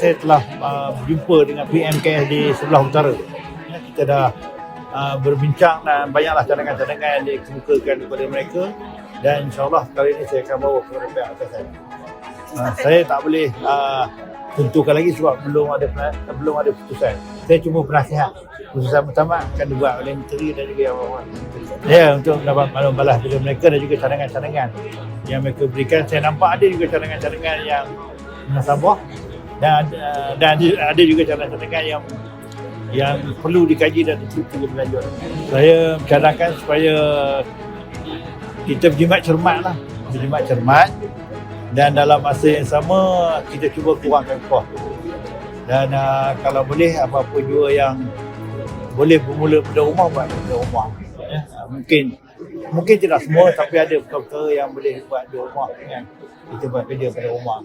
saya telah berjumpa dengan PMKS di sebelah utara. Ya, kita dah berbincang dan banyaklah cadangan-cadangan yang dikemukakan kepada mereka, dan insyaAllah kali ini saya akan bawa kepada pihak atas saya. Saya tak boleh tentukan lagi sebab belum ada putusan. Saya cuma penasihat. Putusan pertama akan dibuat oleh menteri dan juga yang bawah. Ya, untuk mendapat maklum balas dari mereka dan juga cadangan-cadangan yang mereka berikan. Saya nampak ada juga cadangan-cadangan yang munasabah dan ada juga cadangan-cadangan yang perlu dikaji dan diteliti lebih lanjut. Saya mencadangkan supaya kita berjimat cermat dan dalam masa yang sama kita cuba kurangkan kos. Dan kalau boleh apa-apa juga yang boleh bermula pada rumah, buat pada rumah. Ya, mungkin tidak semua, tapi ada perkara yang boleh buat di rumah, kan? Kita buat kerja pada rumah.